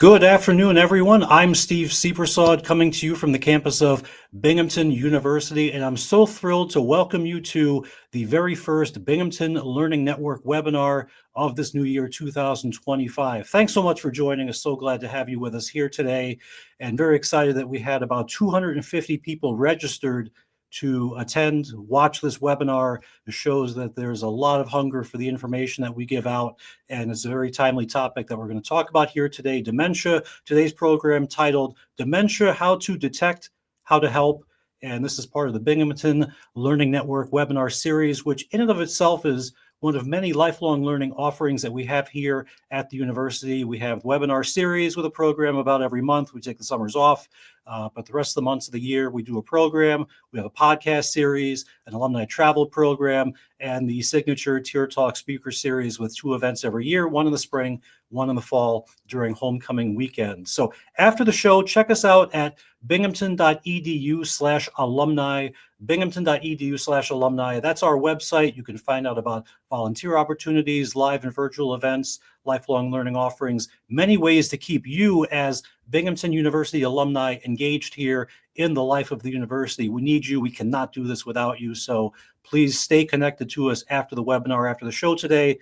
Good afternoon, everyone. I'm Steve Seepersod coming to you from the campus of Binghamton University, and I'm so thrilled to welcome you to the very first Binghamton Learning Network webinar of this new year, 2025. Thanks so much for joining us. So glad to have you with us here today, and very excited that we had about 250 people registered to attend, watch this webinar. It shows that there's a lot of hunger for the information that we give out, and it's a very timely topic that we're going to talk about here today, dementia. Today's program titled Dementia, How to Detect, How to Help, and this is part of the Binghamton Learning Network webinar series, which in and of itself is one of many lifelong learning offerings that we have here at the university. We have webinar series with a program about every month. We take the summers off, but the rest of the months of the year, we do a program. We have a podcast series, an alumni travel program, and the signature Tier Talk speaker series with 2 events every year, one in the spring, one in the fall during homecoming weekend. So after the show, check us out at binghamton.edu/alumni, binghamton.edu/alumni. That's our website. You can find out about volunteer opportunities, live and virtual events, lifelong learning offerings, many ways to keep you as Binghamton University alumni engaged here in the life of the university. We need you. We cannot do this without you. So please stay connected to us after the webinar, after the show today.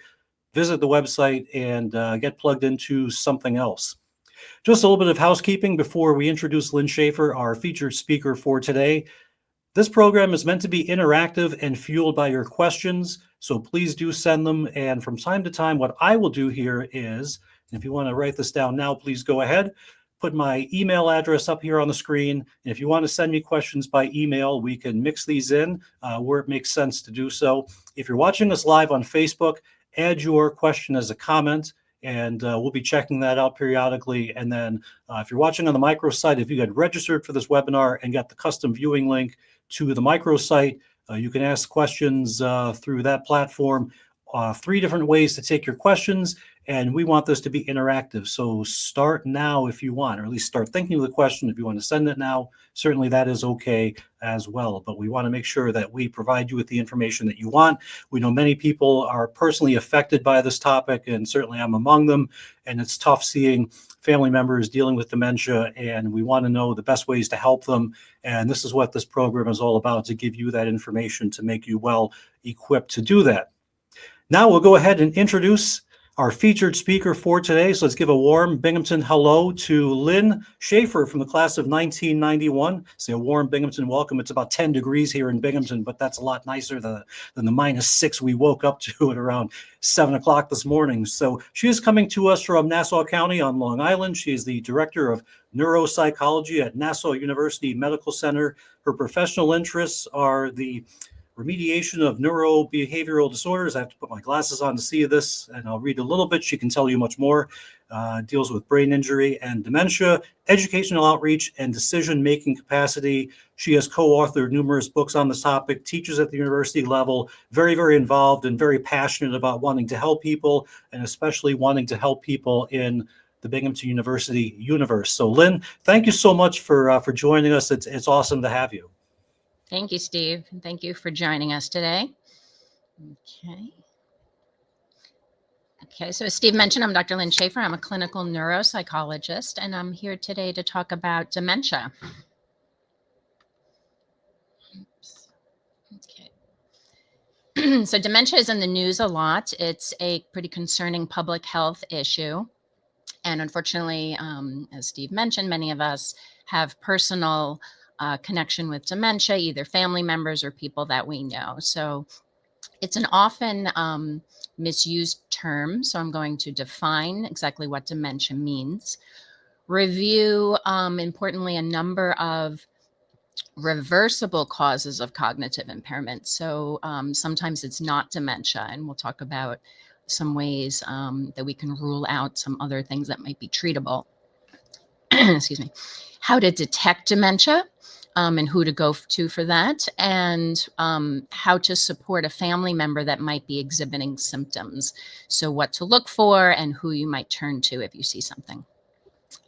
Visit the website and get plugged into something else. Just a little bit of housekeeping before we introduce Lynn Schaefer, our featured speaker for today. This program is meant to be interactive and fueled by your questions, so please do send them. And from time to time, what I will do here is, and if you want to write this down now, please go ahead, put my email address up here on the screen. And if you want to send me questions by email, we can mix these in where it makes sense to do so. If you're watching us live on Facebook, add your question as a comment, and we'll be checking that out periodically. And then if you're watching on the microsite, if you get registered for this webinar and got the custom viewing link to the microsite, you can ask questions through that platform. 3 different ways to take your questions, and we want this to be interactive. So start now if you want, or at least start thinking of the question. If you want to send it now, certainly that is okay as well. But we want to make sure that we provide you with the information that you want. We know many people are personally affected by this topic, and certainly I'm among them. And it's tough seeing family members dealing with dementia, and we want to know the best ways to help them. And this is what this program is all about, to give you that information to make you well equipped to do that. Now we'll go ahead and introduce our featured speaker for today. So let's give a warm Binghamton hello to Lynn Schaefer from the class of 1991. Say a warm Binghamton welcome. It's about 10 degrees here in Binghamton, but that's a lot nicer than the -6 we woke up to at around 7 o'clock this morning. So she is coming to us from Nassau County on Long Island. She is the director of neuropsychology at Nassau University Medical Center. Her professional interests are the remediation of neurobehavioral disorders. I have to put my glasses on to see this, and I'll read a little bit. She can tell you much more. Deals with brain injury and dementia, educational outreach, and decision-making capacity. She has co-authored numerous books on this topic, teaches at the university level, very, very involved and very passionate about wanting to help people, and especially wanting to help people in the Binghamton University universe. So Lynn, thank you so much for joining us. It's awesome to have you. Thank you, Steve. And thank you for joining us today. Okay, so as Steve mentioned, I'm Dr. Lynn Schaefer. I'm a clinical neuropsychologist, and I'm here today to talk about dementia. Okay. So dementia is in the news a lot. It's a pretty concerning public health issue. And unfortunately, as Steve mentioned, many of us have personal connection with dementia, either family members or people that we know. So it's an often misused term. So I'm going to define exactly what dementia means. Review, importantly, a number of reversible causes of cognitive impairment. So sometimes it's not dementia, and we'll talk about some ways that we can rule out some other things that might be treatable. Excuse me. How to detect dementia, and who to go to for that, and how to support a family member that might be exhibiting symptoms. So what to look for and who you might turn to if you see something.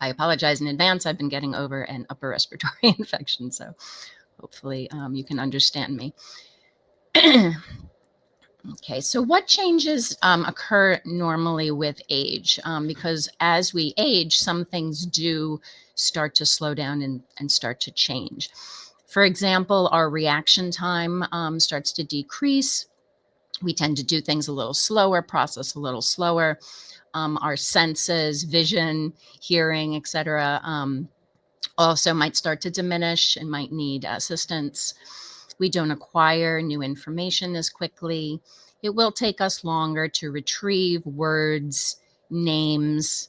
I apologize in advance. I've been getting over an upper respiratory infection, so hopefully you can understand me. Okay, so what changes occur normally with age? Because as we age, some things do start to slow down and start to change. For example, our reaction time starts to decrease. We tend to do things a little slower, process a little slower. Our senses, vision, hearing, etc., also might start to diminish and might need assistance. We don't acquire new information as quickly. It will take us longer to retrieve words, names.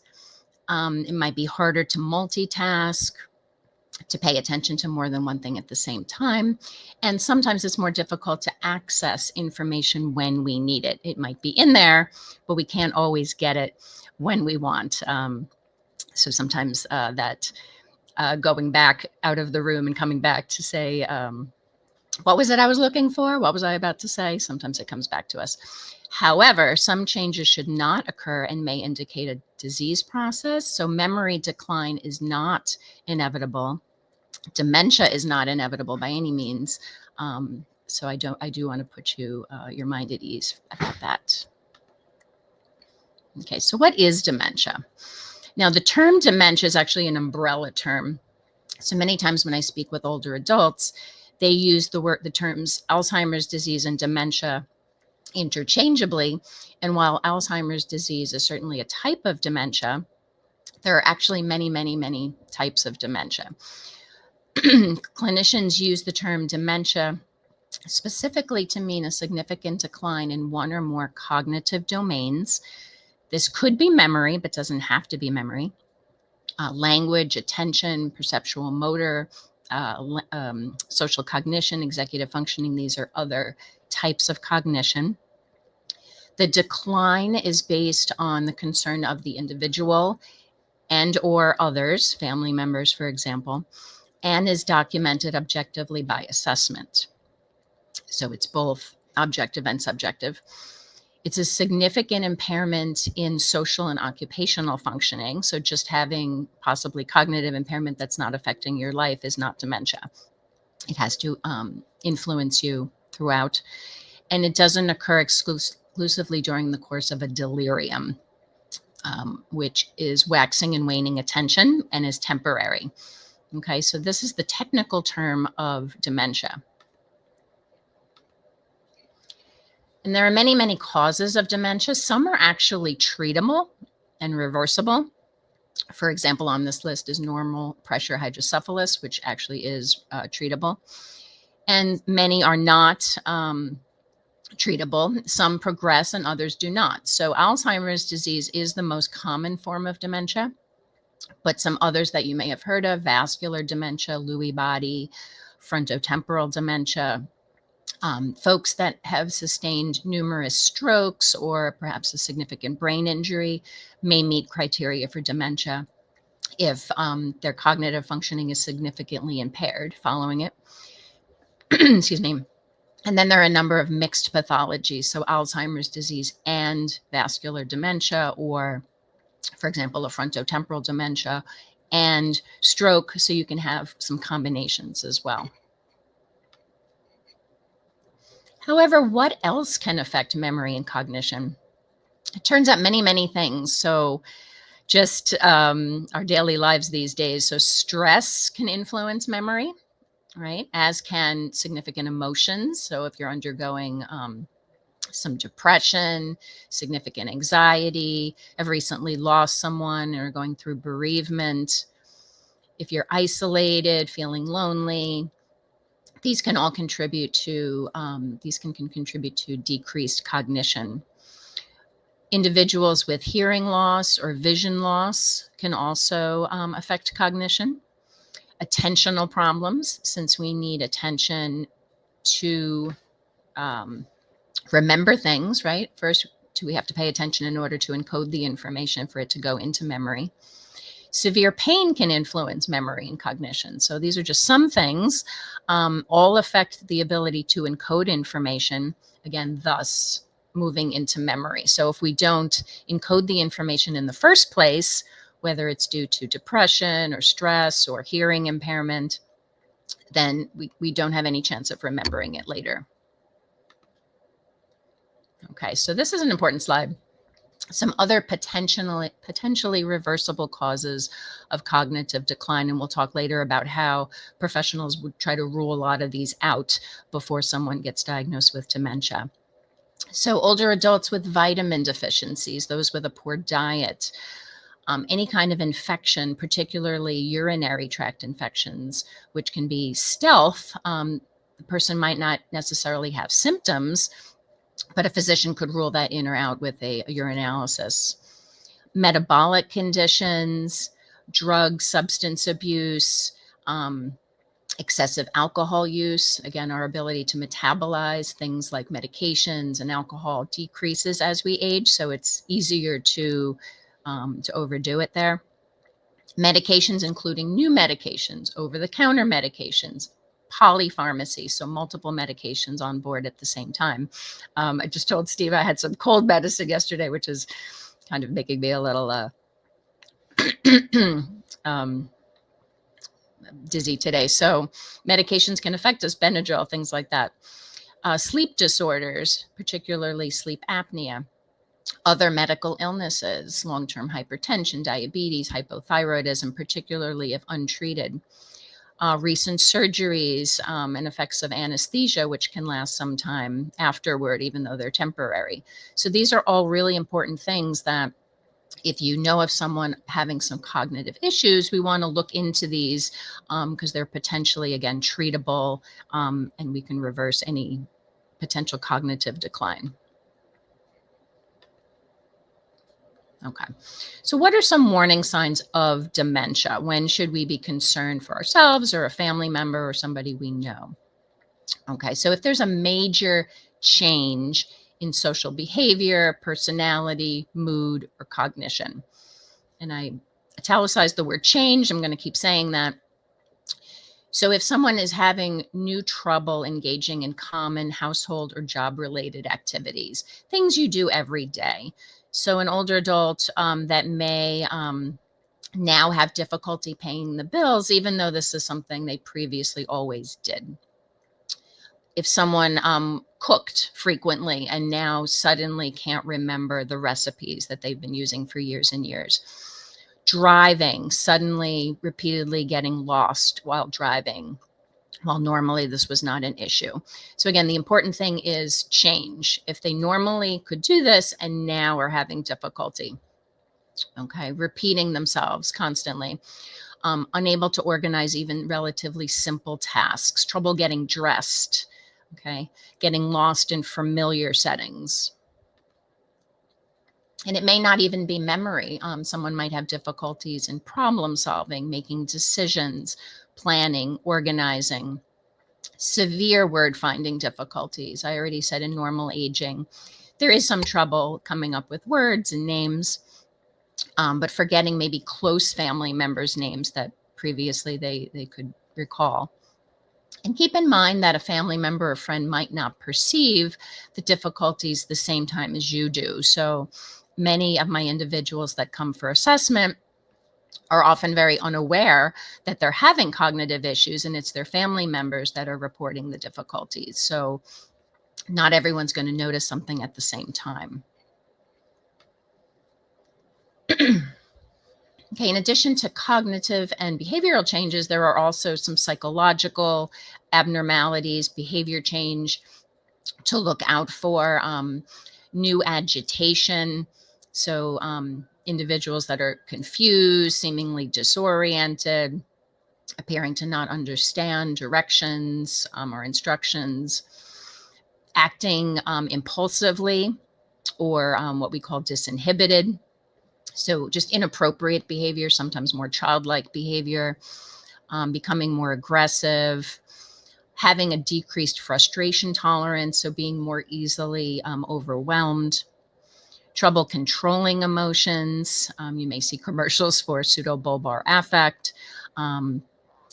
It might be harder to multitask, to pay attention to more than one thing at the same time. And sometimes it's more difficult to access information when we need it. It might be in there, but we can't always get it when we want. So sometimes that going back out of the room and coming back to say, what was it I was looking for? What was I about to say? Sometimes it comes back to us. However, some changes should not occur and may indicate a disease process. So memory decline is not inevitable. Dementia is not inevitable by any means. So I do want to put your mind at ease about that. Okay, so what is dementia? Now, the term dementia is actually an umbrella term. So many times when I speak with older adults, they use the terms Alzheimer's disease and dementia interchangeably. And while Alzheimer's disease is certainly a type of dementia, there are actually many, many, many types of dementia. Clinicians use the term dementia specifically to mean a significant decline in one or more cognitive domains. This could be memory, but doesn't have to be memory. Language, attention, perceptual motor, social cognition, executive functioning. These are other types of cognition. The decline is based on the concern of the individual and or others, family members, for example, and is documented objectively by assessment. So it's both objective and subjective. It's a significant impairment in social and occupational functioning. So just having possibly cognitive impairment that's not affecting your life is not dementia. It has to influence you throughout. And it doesn't occur exclusively during the course of a delirium, which is waxing and waning attention and is temporary. Okay, so this is the technical term of dementia. And there are many, many causes of dementia. Some are actually treatable and reversible. For example, on this list is normal pressure hydrocephalus, which actually is treatable. And many are not treatable. Some progress and others do not. So Alzheimer's disease is the most common form of dementia, but some others that you may have heard of: vascular dementia, Lewy body, frontotemporal dementia. Folks that have sustained numerous strokes or perhaps a significant brain injury may meet criteria for dementia if their cognitive functioning is significantly impaired following it. Excuse me. And then there are a number of mixed pathologies, so Alzheimer's disease and vascular dementia, or, for example, a frontotemporal dementia and stroke, so you can have some combinations as well. However, what else can affect memory and cognition? It turns out many, many things. So just our daily lives these days. So stress can influence memory, right? As can significant emotions. So if you're undergoing some depression, significant anxiety, have recently lost someone or going through bereavement, if you're isolated, feeling lonely, these can all contribute to contribute to decreased cognition. Individuals with hearing loss or vision loss can also affect cognition. Attentional problems, since we need attention to remember things, right? First, we have to pay attention in order to encode the information for it to go into memory. Severe pain can influence memory and cognition. So these are just some things, all affect the ability to encode information, again, thus moving into memory. So if we don't encode the information in the first place, whether it's due to depression or stress or hearing impairment, then we don't have any chance of remembering it later. Okay, so this is an important slide. Some other potentially reversible causes of cognitive decline, and we'll talk later about how professionals would try to rule a lot of these out before someone gets diagnosed with dementia. So older adults with vitamin deficiencies, those with a poor diet, any kind of infection, particularly urinary tract infections, which can be stealth. The person might not necessarily have symptoms, but a physician could rule that in or out with a urinalysis. Metabolic conditions, drug substance abuse, excessive alcohol use. Again, our ability to metabolize things like medications and alcohol decreases as we age, so it's easier to overdo it there. Medications, including new medications, over-the-counter medications, polypharmacy, so multiple medications on board at the same time. I just told Steve I had some cold medicine yesterday, which is kind of making me a little dizzy today. So medications can affect us, Benadryl, things like that. Sleep disorders, particularly sleep apnea. Other medical illnesses, long-term hypertension, diabetes, hypothyroidism, particularly if untreated. Recent surgeries and effects of anesthesia, which can last some time afterward, even though they're temporary. So these are all really important things that if you know of someone having some cognitive issues, we want to look into these because they're potentially, again, treatable, and we can reverse any potential cognitive decline. Okay, so what are some warning signs of dementia? When should we be concerned for ourselves or a family member or somebody we know? Okay, so if there's a major change in social behavior, personality, mood, or cognition, and I italicized the word change, I'm going to keep saying that. So if someone is having new trouble engaging in common household or job-related activities, things you do every day. So an older adult that may now have difficulty paying the bills, even though this is something they previously always did. If someone cooked frequently and now suddenly can't remember the recipes that they've been using for years and years. Driving, suddenly, repeatedly getting lost while driving, while normally this was not an issue. So again, the important thing is change. If they normally could do this and now are having difficulty, okay, repeating themselves constantly, unable to organize even relatively simple tasks, trouble getting dressed, okay, getting lost in familiar settings. And it may not even be memory. Someone might have difficulties in problem solving, making decisions, planning, organizing, severe word finding difficulties. I already said in normal aging, there is some trouble coming up with words and names, but forgetting maybe close family members' names that previously they could recall. And keep in mind that a family member or friend might not perceive the difficulties the same time as you do. So many of my individuals that come for assessment are often very unaware that they're having cognitive issues, and it's their family members that are reporting the difficulties. So not everyone's going to notice something at the same time. Okay, in addition to cognitive and behavioral changes, there are also some psychological abnormalities, behavior change to look out for, new agitation. So individuals that are confused, seemingly disoriented, appearing to not understand directions or instructions, acting impulsively or what we call disinhibited. So just inappropriate behavior, sometimes more childlike behavior, becoming more aggressive, having a decreased frustration tolerance, so being more easily overwhelmed, trouble controlling emotions. You may see commercials for pseudobulbar affect,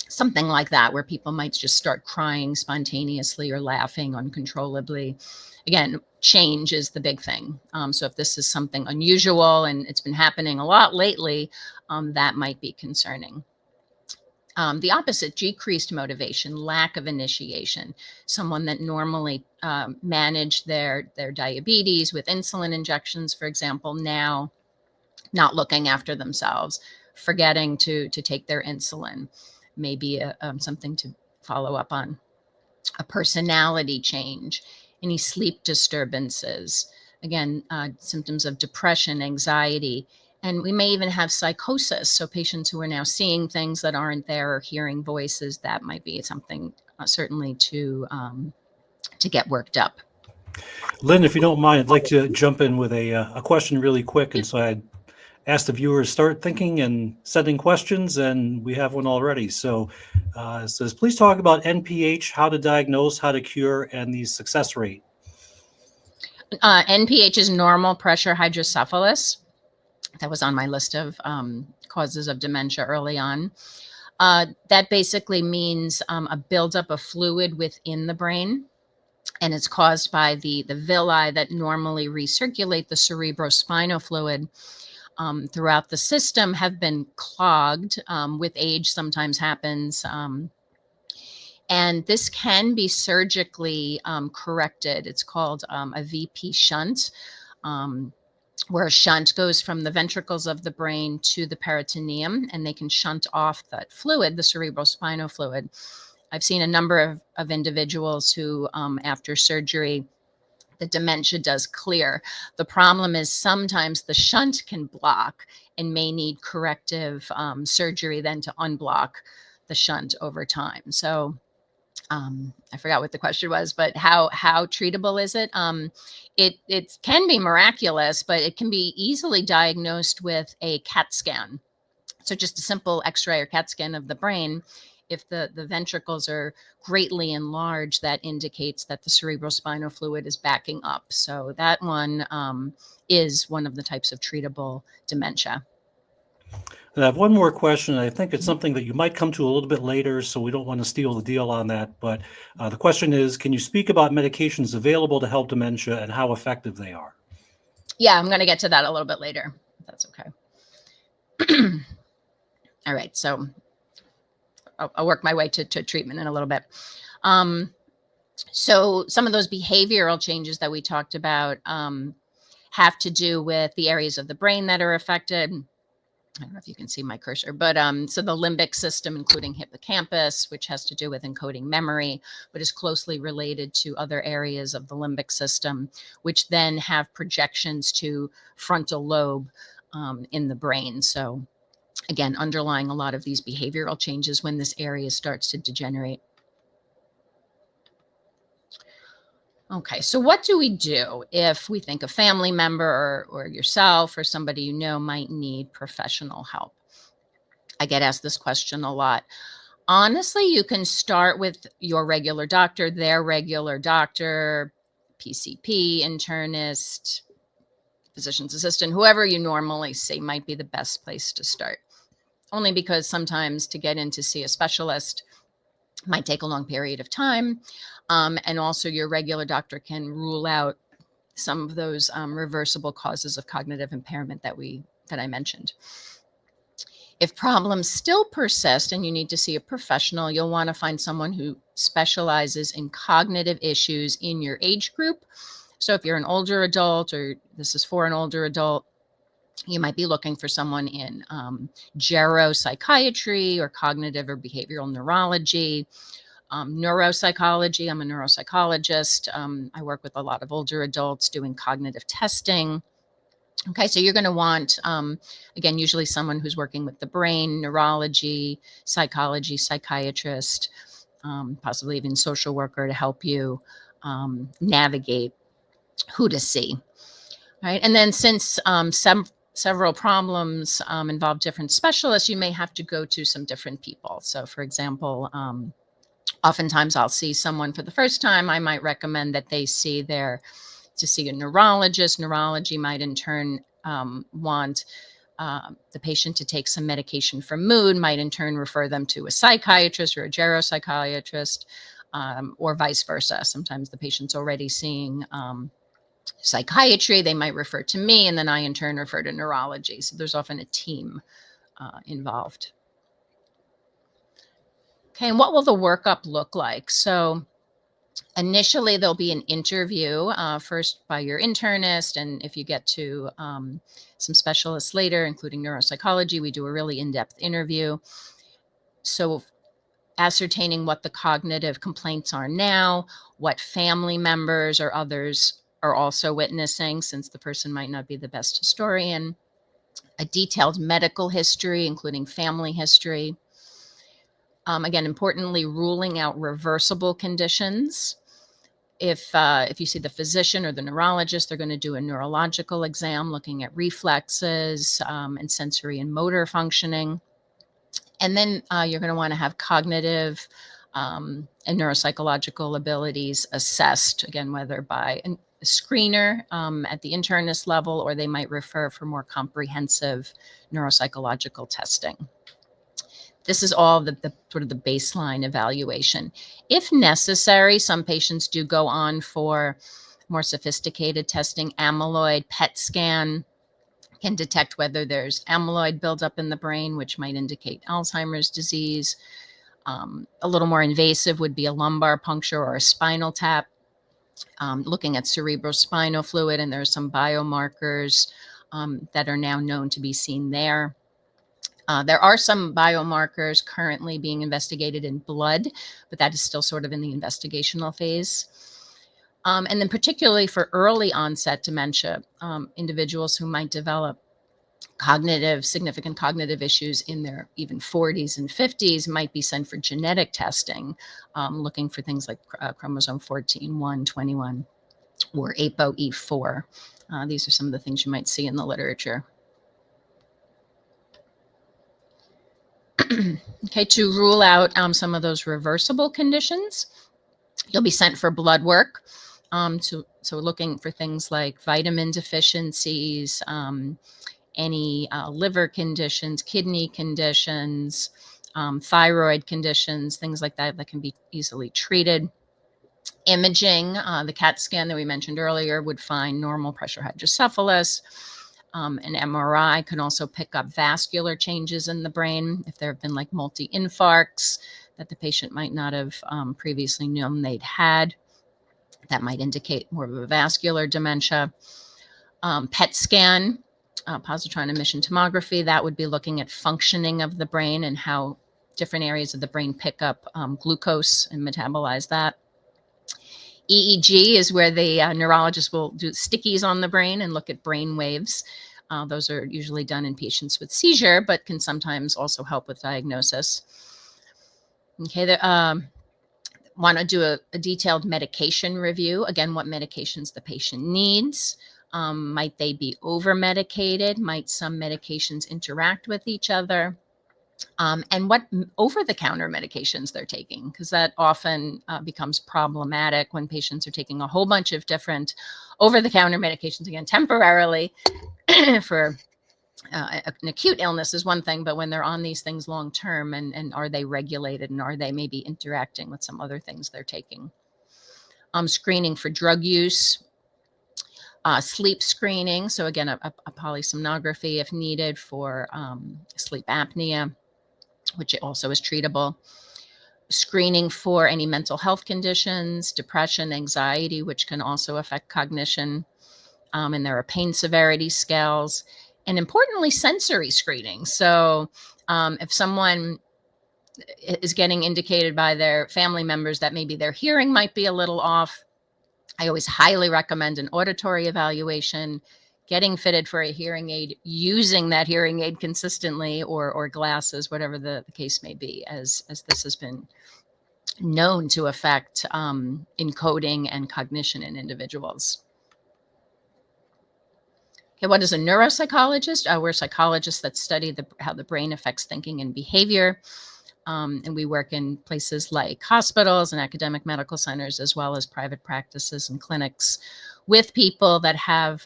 something like that, where people might just start crying spontaneously or laughing uncontrollably. Again, change is the big thing. So if this is something unusual and it's been happening a lot lately, that might be concerning. The opposite, decreased motivation, lack of initiation. Someone that normally managed their diabetes with insulin injections, for example, now not looking after themselves, forgetting to take their insulin, maybe something to follow up on. A personality change, any sleep disturbances, again, symptoms of depression, anxiety, and we may even have psychosis. So patients who are now seeing things that aren't there or hearing voices, that might be something certainly to get worked up. Lynn, if you don't mind, I'd like to jump in with a question really quick. And so I'd ask the viewers start thinking and sending questions, and we have one already. So it says, please talk about NPH, how to diagnose, how to cure, and the success rate. NPH is normal pressure hydrocephalus. That was on my list of causes of dementia early on. That basically means a buildup of fluid within the brain, and it's caused by the villi that normally recirculate the cerebrospinal fluid throughout the system have been clogged. With age sometimes happens. And this can be surgically corrected. It's called a VP shunt, where a shunt goes from the ventricles of the brain to the peritoneum, and they can shunt off that fluid, the cerebrospinal fluid. I've seen a number of individuals who, after surgery, the dementia does clear. The problem is sometimes the shunt can block and may need corrective surgery then to unblock the shunt over time. So I forgot what the question was, but how treatable is it? It can be miraculous, but it can be easily diagnosed with a CAT scan. So just a simple X-ray or CAT scan of the brain. If the ventricles are greatly enlarged, that indicates that the cerebrospinal fluid is backing up. So that one is one of the types of treatable dementia. And I have one more question. I think it's something that you might come to a little bit later, so we don't want to steal the deal on that. But the question is, can you speak about medications available to help dementia and how effective they are? Yeah, I'm going to get to that a little bit later. If that's okay. All right, so I'll work my way to treatment in a little bit. So some of those behavioral changes that we talked about have to do with the areas of the brain that are affected. I don't know if you can see my cursor, but so the limbic system, including hippocampus, which has to do with encoding memory, but is closely related to other areas of the limbic system, which then have projections to frontal lobe in the brain. So again, underlying a lot of these behavioral changes when this area starts to degenerate. Okay, so what do we do if we think a family member or yourself or somebody you know might need professional help? I get asked this question a lot. Honestly, you can start with your regular doctor, their regular doctor, PCP, internist, physician's assistant, whoever you normally see might be the best place to start. Only because sometimes to get in to see a specialist might take a long period of time. And also your regular doctor can rule out some of those reversible causes of cognitive impairment that I mentioned. If problems still persist and you need to see a professional, you'll want to find someone who specializes in cognitive issues in your age group. So if you're an older adult, or this is for an older adult, you might be looking for someone in geropsychiatry or cognitive or behavioral neurology, neuropsychology. I'm a neuropsychologist. I work with a lot of older adults doing cognitive testing. Okay, so you're going to want, again, usually someone who's working with the brain, neurology, psychology, psychiatrist, possibly even social worker to help you navigate who to see. Right, and then since several problems involve different specialists, you may have to go to some different people. So, for example, oftentimes I'll see someone for the first time. I might recommend that they see to see a neurologist. Neurology might in turn want the patient to take some medication for mood, might in turn refer them to a psychiatrist or a geropsychiatrist, or vice versa. Sometimes the patient's already seeing psychiatry, they might refer to me, and then I in turn refer to neurology. So there's often a team involved. Okay, and what will the workup look like? So initially, there'll be an interview first by your internist, and if you get to some specialists later, including neuropsychology, we do a really in-depth interview. So ascertaining what the cognitive complaints are now, what family members or others are also witnessing, since the person might not be the best historian, a detailed medical history, including family history. Again, importantly, ruling out reversible conditions. If you see the physician or the neurologist, they're going to do a neurological exam looking at reflexes and sensory and motor functioning. And then you're going to want to have cognitive and neuropsychological abilities assessed, again, whether by a screener at the internist level, or they might refer for more comprehensive neuropsychological testing. This is all the sort of the baseline evaluation. If necessary, some patients do go on for more sophisticated testing. Amyloid PET scan can detect whether there's amyloid buildup in the brain, which might indicate Alzheimer's disease. A little more invasive would be a lumbar puncture or a spinal tap, looking at cerebrospinal fluid, and there are some biomarkers that are now known to be seen there. There are some biomarkers currently being investigated in blood, but that is still sort of in the investigational phase. And then particularly for early onset dementia, individuals who might develop significant cognitive issues in their even 40s and 50s might be sent for genetic testing, looking for things like chromosome 14, 1, 21, or ApoE4. These are some of the things you might see in the literature. Okay, to rule out some of those reversible conditions, you'll be sent for blood work. So looking for things like vitamin deficiencies, any liver conditions, kidney conditions, thyroid conditions, things like that can be easily treated. Imaging, the CAT scan that we mentioned earlier would find normal pressure hydrocephalus. An MRI can also pick up vascular changes in the brain if there have been like multi-infarcts that the patient might not have previously known they'd had. That might indicate more of a vascular dementia. PET scan, positron emission tomography, that would be looking at functioning of the brain and how different areas of the brain pick up glucose and metabolize that. EEG is where the neurologist will do stickies on the brain and look at brain waves. Those are usually done in patients with seizure, but can sometimes also help with diagnosis. Okay, want to do a detailed medication review. Again, what medications the patient needs. Might they be over-medicated? Might some medications interact with each other? And what over-the-counter medications they're taking, because that often becomes problematic when patients are taking a whole bunch of different over-the-counter medications, again, temporarily for an acute illness is one thing, but when they're on these things long-term, and are they regulated, and are they maybe interacting with some other things they're taking? Screening for drug use. Sleep screening, so again, a polysomnography if needed for sleep apnea, which also is treatable. Screening for any mental health conditions, depression, anxiety, which can also affect cognition. And there are pain severity scales. And importantly, sensory screening. So if someone is getting indicated by their family members that maybe their hearing might be a little off, I always highly recommend an auditory evaluation, getting fitted for a hearing aid, using that hearing aid consistently, or glasses, whatever the case may be, as this has been known to affect encoding and cognition in individuals. Okay, what is a neuropsychologist? We're psychologists that study how the brain affects thinking and behavior. And we work in places like hospitals and academic medical centers, as well as private practices and clinics with people that have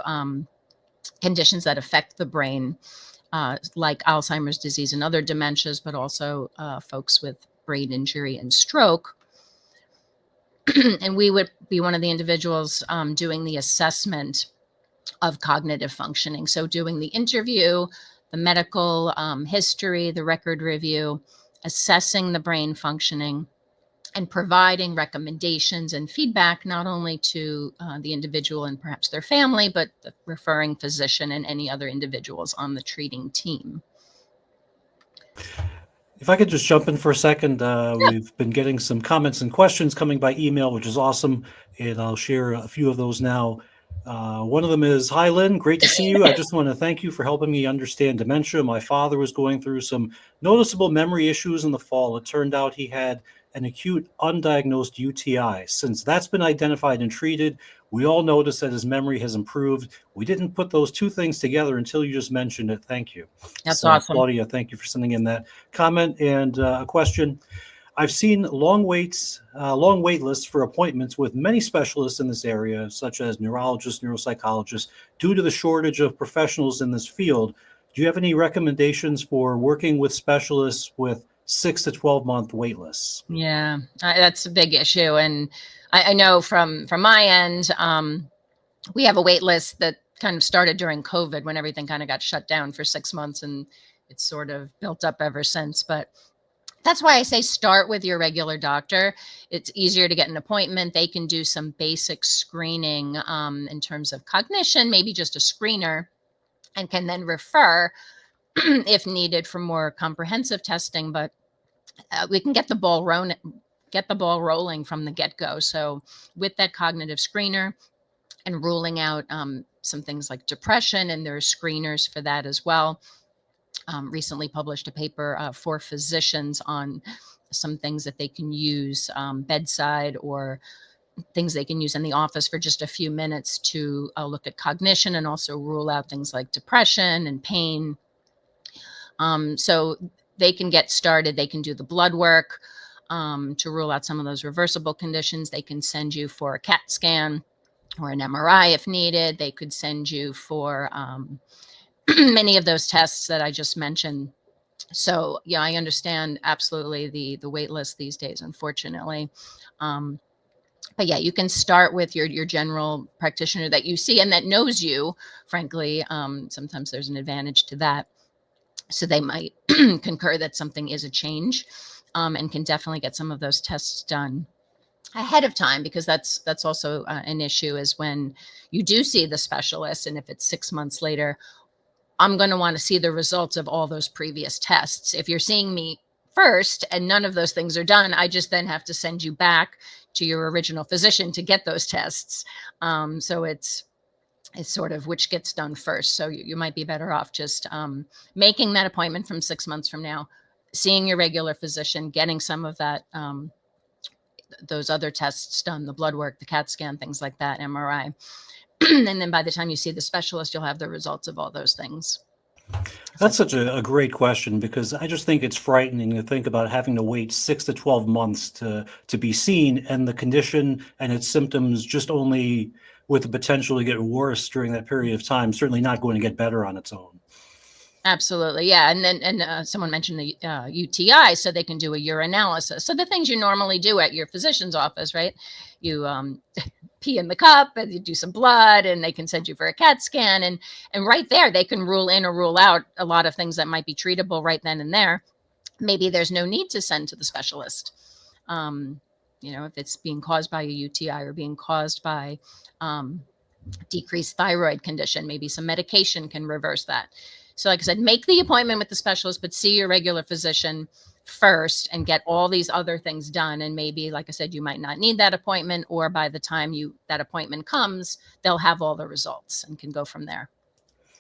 conditions that affect the brain, like Alzheimer's disease and other dementias, but also folks with brain injury and stroke. And we would be one of the individuals doing the assessment of cognitive functioning. So doing the interview, the medical history, the record review, assessing the brain functioning, and providing recommendations and feedback not only to the individual and perhaps their family, but the referring physician and any other individuals on the treating team. If I could just jump in for a second, Yeah. we've been getting some comments and questions coming by email, which is awesome, and I'll share a few of those now. One of them is, "Hi, Lynn, great to see you. I just want to thank you for helping me understand dementia. My father was going through some noticeable memory issues in the fall. It turned out he had an acute undiagnosed UTI. Since that's been identified and treated, we all noticed that his memory has improved. We didn't put those two things together until you just mentioned it. Thank you." That's So, awesome. Claudia, thank you for sending in that comment. And a question: "I've seen long wait lists for appointments with many specialists in this area, such as neurologists, neuropsychologists, due to the shortage of professionals in this field. Do you have any recommendations for working with specialists with 6 to 12 month wait lists?" Yeah, that's a big issue. And I know from my end, we have a wait list that kind of started during COVID when everything kind of got shut down for 6 months, and it's sort of built up ever since. But that's why I say start with your regular doctor. It's easier to get an appointment. They can do some basic screening in terms of cognition, maybe just a screener, and can then refer if needed for more comprehensive testing. But we can get the ball rolling from the get-go. So with that cognitive screener and ruling out some things like depression, and there are screeners for that as well. Recently published a paper for physicians on some things that they can use bedside, or things they can use in the office for just a few minutes to look at cognition and also rule out things like depression and pain. So they can get started. They can do the blood work to rule out some of those reversible conditions. They can send you for a CAT scan or an MRI if needed. They could send you for many of those tests that I just mentioned. So yeah, I understand absolutely the wait list these days, unfortunately. But yeah, you can start with your general practitioner that you see and that knows you, frankly. Sometimes there's an advantage to that. So they might concur that something is a change, and can definitely get some of those tests done ahead of time, because that's also an issue, is when you do see the specialist, and if it's 6 months later, I'm going to want to see the results of all those previous tests. If you're seeing me first and none of those things are done, I just then have to send you back to your original physician to get those tests. So it's sort of which gets done first. So you might be better off just making that appointment from 6 months from now, seeing your regular physician, getting some of that, those other tests done, the blood work, the CAT scan, things like that, MRI. And then by the time you see the specialist, you'll have the results of all those things. That's such a great question, because I just think it's frightening to think about having to wait 6 to 12 months to be seen, and the condition and its symptoms just only with the potential to get worse during that period of time, certainly not going to get better on its own. Absolutely. Yeah. And then someone mentioned the UTI, so they can do a urinalysis. So the things you normally do at your physician's office, right? You pee in the cup and you do some blood, and they can send you for a CAT scan. And right there, they can rule in or rule out a lot of things that might be treatable right then and there. Maybe there's no need to send to the specialist. If it's being caused by a UTI or being caused by decreased thyroid condition, maybe some medication can reverse that. So like I said, make the appointment with the specialist, but see your regular physician first and get all these other things done. And maybe, like I said, you might not need that appointment, or by the time that appointment comes, they'll have all the results and can go from there.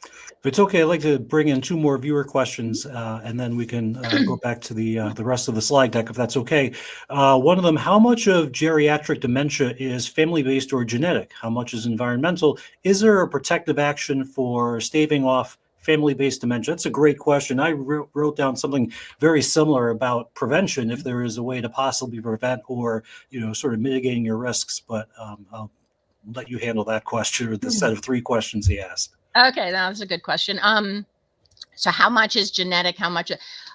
If it's okay, I'd like to bring in two more viewer questions, and then we can go back to the rest of the slide deck, if that's okay. One of them: how much of geriatric dementia is family-based or genetic? How much is environmental? Is there a protective action for staving off family-based dementia? That's a great question. I wrote down something very similar about prevention, if there is a way to possibly prevent or sort of mitigating your risks. But I'll let you handle that question, or the set of three questions he asked. Okay, that's a good question. So how much is genetic? How much?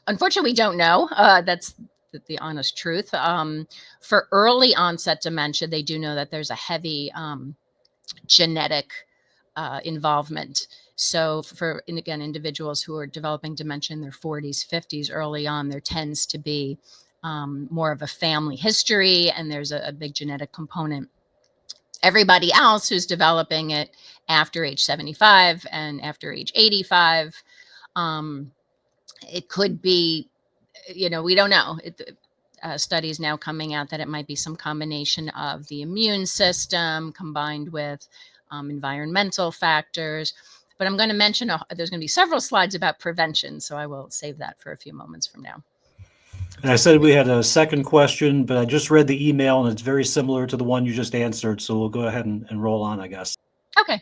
Unfortunately, we don't know. That's the honest truth. For early onset dementia, they do know that there's a heavy genetic involvement. So and again, individuals who are developing dementia in their 40s, 50s, early on, there tends to be more of a family history, and there's a big genetic component. Everybody else who's developing it after age 75 and after age 85, it could be, we don't know. Studies now coming out that it might be some combination of the immune system combined with environmental factors. But I'm going to mention, there's going to be several slides about prevention, so I will save that for a few moments from now. And I said we had a second question, but I just read the email and it's very similar to the one you just answered. So we'll go ahead and roll on, I guess. Okay.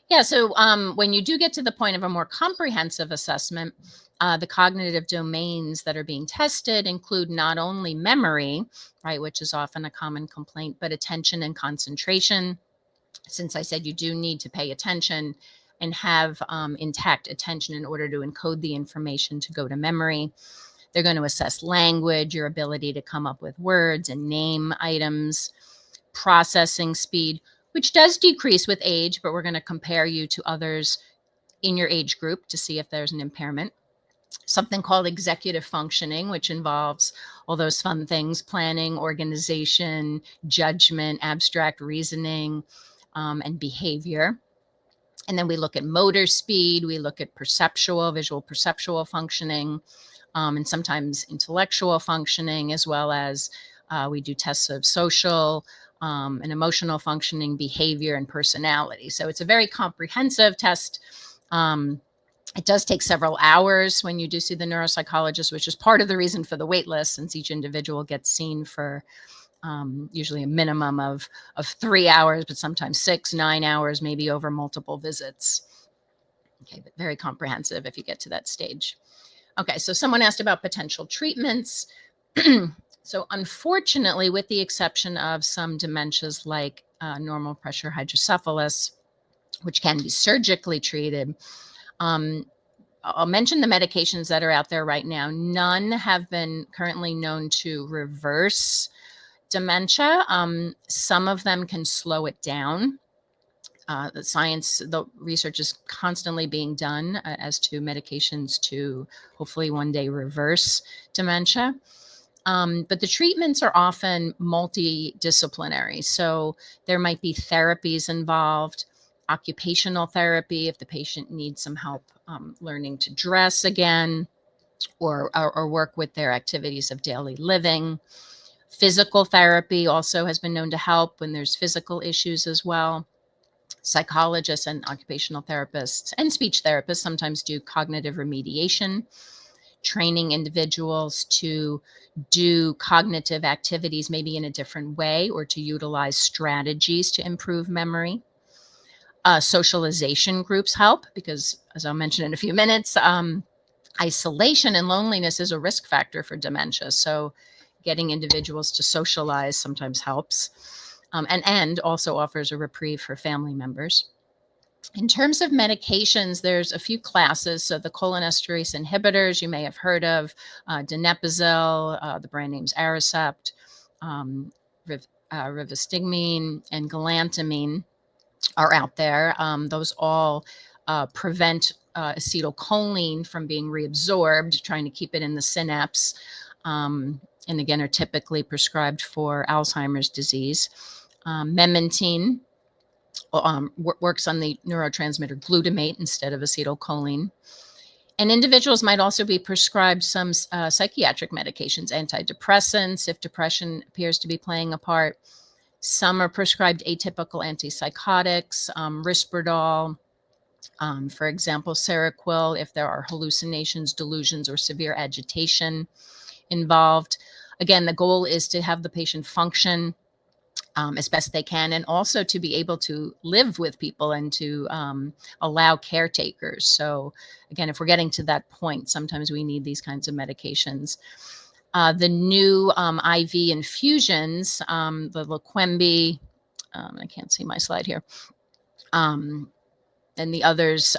Yeah, so when you do get to the point of a more comprehensive assessment, the cognitive domains that are being tested include not only memory, right, which is often a common complaint, but attention and concentration. Since I said you do need to pay attention and have intact attention in order to encode the information to go to memory. They're going to assess language, your ability to come up with words and name items, processing speed, which does decrease with age, but we're going to compare you to others in your age group to see if there's an impairment. Something called executive functioning, which involves all those fun things: planning, organization, judgment, abstract reasoning, and behavior. And then we look at motor speed, we look at visual perceptual functioning, and sometimes intellectual functioning, as well as we do tests of social and emotional functioning, behavior, and personality. So it's a very comprehensive test. It does take several hours when you do see the neuropsychologist, which is part of the reason for the wait list, since each individual gets seen for usually a minimum of 3 hours, but sometimes 6, 9 hours, maybe over multiple visits. Okay, but very comprehensive if you get to that stage. Okay, so someone asked about potential treatments. So unfortunately, with the exception of some dementias like normal pressure hydrocephalus, which can be surgically treated, I'll mention the medications that are out there right now. None have been currently known to reverse dementia. Some of them can slow it down. The research is constantly being done as to medications to hopefully one day reverse dementia. But the treatments are often multidisciplinary. So there might be therapies involved, occupational therapy if the patient needs some help learning to dress again, or work with their activities of daily living. Physical therapy also has been known to help when there's physical issues as well. Psychologists and occupational therapists and speech therapists sometimes do cognitive remediation, training individuals to do cognitive activities maybe in a different way, or to utilize strategies to improve memory. Socialization groups help because, as I'll mention in a few minutes, isolation and loneliness is a risk factor for dementia. So getting individuals to socialize sometimes helps. And also offers a reprieve for family members. In terms of medications, there's a few classes. So the cholinesterase inhibitors you may have heard of, donepezil, the brand name's Aricept, rivastigmine, and galantamine are out there. Those all prevent acetylcholine from being reabsorbed, trying to keep it in the synapse. And again, are typically prescribed for Alzheimer's disease. Memantine works on the neurotransmitter glutamate instead of acetylcholine. And individuals might also be prescribed some psychiatric medications, antidepressants, if depression appears to be playing a part. Some are prescribed atypical antipsychotics, Risperdal, for example, Seroquel, if there are hallucinations, delusions, or severe agitation involved. Again, the goal is to have the patient function as best they can, and also to be able to live with people and to allow caretakers. So again, if we're getting to that point, sometimes we need these kinds of medications. The new IV infusions, the Leqembi, I can't see my slide here, and the others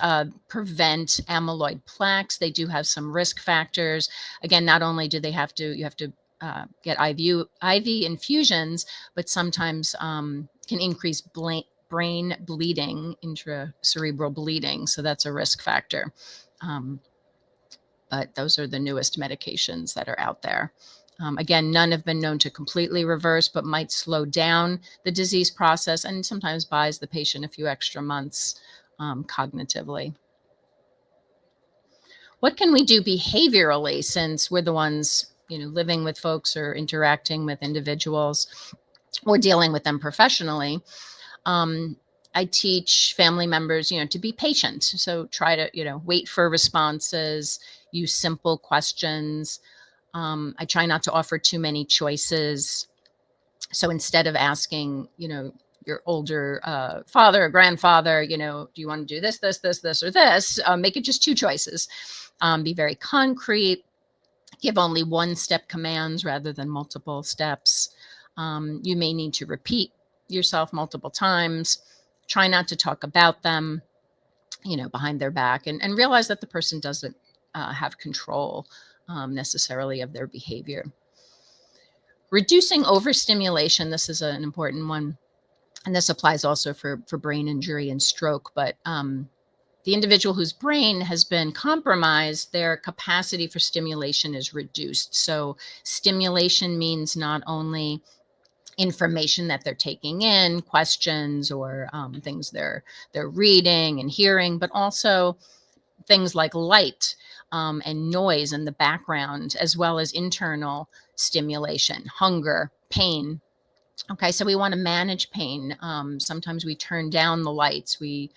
prevent amyloid plaques. They do have some risk factors. Again, not only do you have to get IV infusions, but sometimes can increase brain bleeding, intracerebral bleeding. So that's a risk factor. But those are the newest medications that are out there. Again, none have been known to completely reverse, but might slow down the disease process and sometimes buys the patient a few extra months cognitively. What can we do behaviorally, since we're the ones, living with folks or interacting with individuals or dealing with them professionally? I teach family members, to be patient. So try to, wait for responses, use simple questions. I try not to offer too many choices. So instead of asking, your older father or grandfather, do you want to do this, or this? Make it just two choices. Be very concrete. Give only one-step commands rather than multiple steps. You may need to repeat yourself multiple times. Try not to talk about them, behind their back, and realize that the person doesn't have control necessarily of their behavior. Reducing overstimulation, this is an important one. And this applies also for brain injury and stroke, but the individual whose brain has been compromised, their capacity for stimulation is reduced. So stimulation means not only information that they're taking in, questions or things they're reading and hearing, but also things like light and noise in the background, as well as internal stimulation, hunger, pain. Okay, so we want to manage pain. Sometimes we turn down the lights. If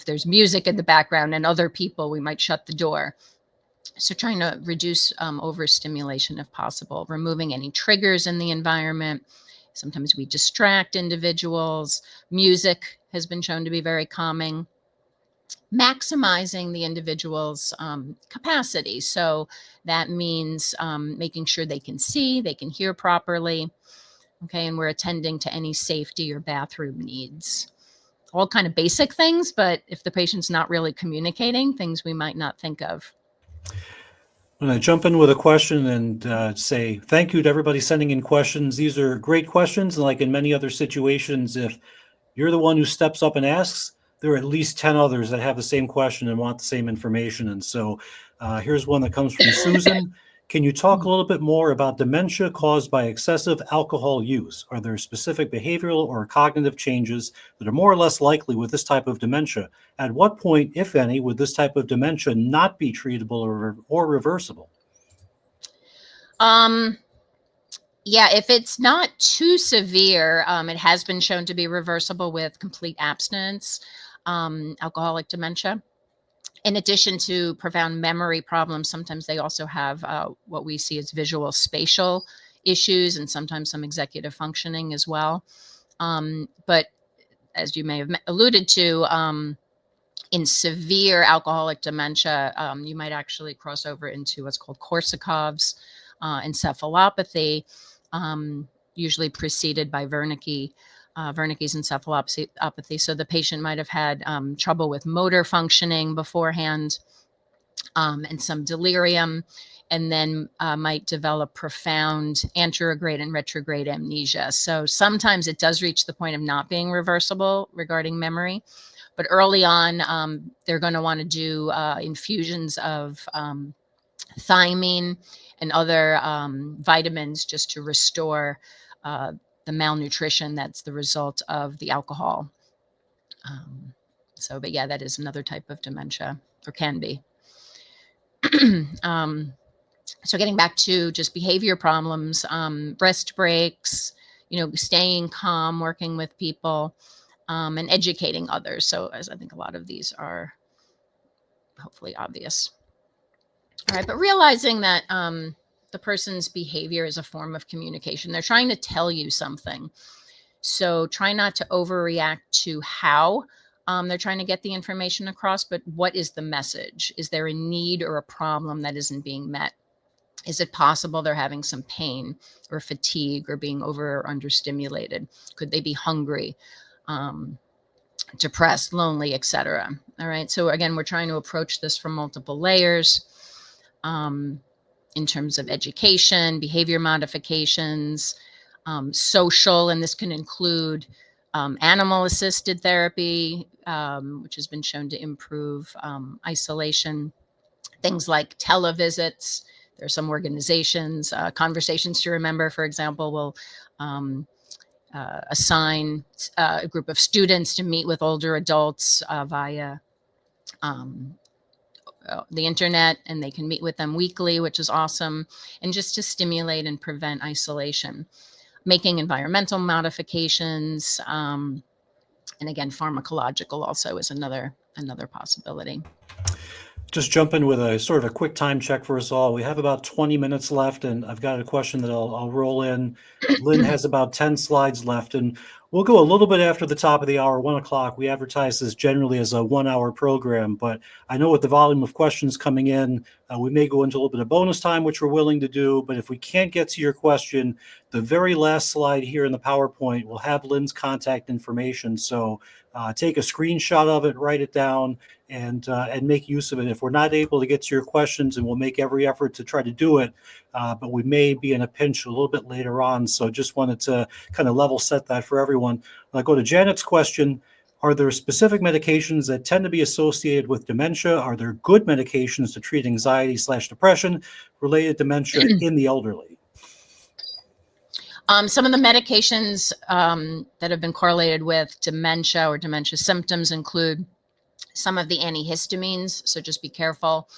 there's music in the background and other people, we might shut the door. So trying to reduce overstimulation if possible, removing any triggers in the environment. Sometimes we distract individuals. Music has been shown to be very calming. Maximizing the individual's capacity. So that means making sure they can see, they can hear properly. Okay, and we're attending to any safety or bathroom needs. All kind of basic things, but if the patient's not really communicating, things we might not think of. I'm going to jump in with a question and say thank you to everybody sending in questions. These are great questions. And like in many other situations, if you're the one who steps up and asks, there are at least 10 others that have the same question and want the same information. And so here's one that comes from Susan. Can you talk a little bit more about dementia caused by excessive alcohol use? Are there specific behavioral or cognitive changes that are more or less likely with this type of dementia? At what point, if any, would this type of dementia not be treatable or reversible? Yeah, if it's not too severe, it has been shown to be reversible with complete abstinence, alcoholic dementia. In addition to profound memory problems, sometimes they also have what we see as visual spatial issues and sometimes some executive functioning as well. But as you may have alluded to, in severe alcoholic dementia, you might actually cross over into what's called Korsakov's encephalopathy, usually preceded by Wernicke's encephalopathy. So the patient might have had trouble with motor functioning beforehand and some delirium, and then might develop profound anterograde and retrograde amnesia. So sometimes it does reach the point of not being reversible regarding memory. But early on, they're going to want to do infusions of thiamine and other vitamins just to restore the malnutrition that's the result of the alcohol. But yeah, that is another type of dementia, or can be. So getting back to just behavior problems, rest breaks, staying calm, working with people, and educating others. So as I think a lot of these are hopefully obvious. All right, but realizing that the person's behavior is a form of communication. They're trying to tell you something. So try not to overreact to how they're trying to get the information across, but what is the message? Is there a need or a problem that isn't being met? Is it possible they're having some pain or fatigue or being over or understimulated? Could they be hungry, depressed, lonely, etc.? All right. So again, we're trying to approach this from multiple layers in terms of education, behavior modifications, social, and this can include animal-assisted therapy, which has been shown to improve isolation. Things like televisits. There are some organizations, Conversations to Remember, for example, will assign a group of students to meet with older adults via the internet, and they can meet with them weekly, which is awesome, and just to stimulate and prevent isolation. Making environmental modifications, and again, pharmacological also is another possibility. Just jump in with a sort of a quick time check for us all. We have about 20 minutes left, and I've got a question that I'll roll in. Lynn has about 10 slides left, and we'll go a little bit after the top of the hour, 1 o'clock. We advertise this generally as a 1-hour program, but I know with the volume of questions coming in, we may go into a little bit of bonus time, which we're willing to do. But if we can't get to your question, the very last slide here in the PowerPoint will have Lynn's contact information. So take a screenshot of it, write it down, and make use of it. If we're not able to get to your questions, and we'll make every effort to try to do it, but we may be in a pinch a little bit later on. So just wanted to kind of level set that for everyone. I'll go to Janet's question. Are there specific medications that tend to be associated with dementia? Are there good medications to treat anxiety/depression related dementia in the elderly? Some of the medications that have been correlated with dementia or dementia symptoms include some of the antihistamines, so just be careful.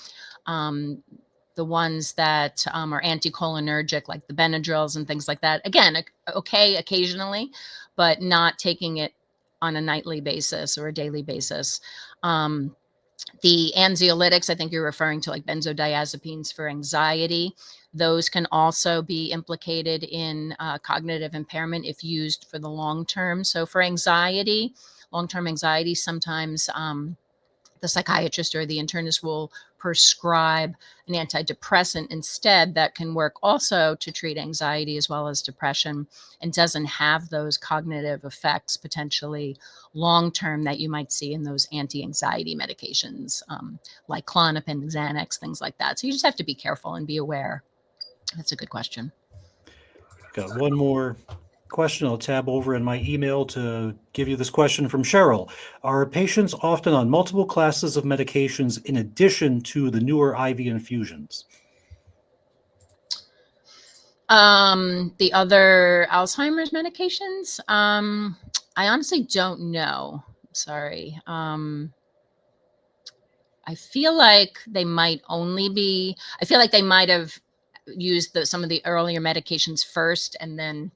The ones that are anticholinergic, like the Benadryls and things like that. Again, okay occasionally, but not taking it on a nightly basis or a daily basis. The anxiolytics, I think you're referring to, like benzodiazepines for anxiety. Those can also be implicated in cognitive impairment if used for the long term. So for anxiety, long-term anxiety, sometimes the psychiatrist or the internist will prescribe an antidepressant instead that can work also to treat anxiety as well as depression, and doesn't have those cognitive effects potentially long-term that you might see in those anti-anxiety medications, like Klonopin, Xanax, things like that. So you just have to be careful and be aware. That's a good question. Got one more question. I'll tab over in my email to give you this question from Cheryl. Are patients often on multiple classes of medications in addition to the newer IV infusions? The other Alzheimer's medications? I honestly don't know. Sorry. I feel like they might have used some of the earlier medications first and then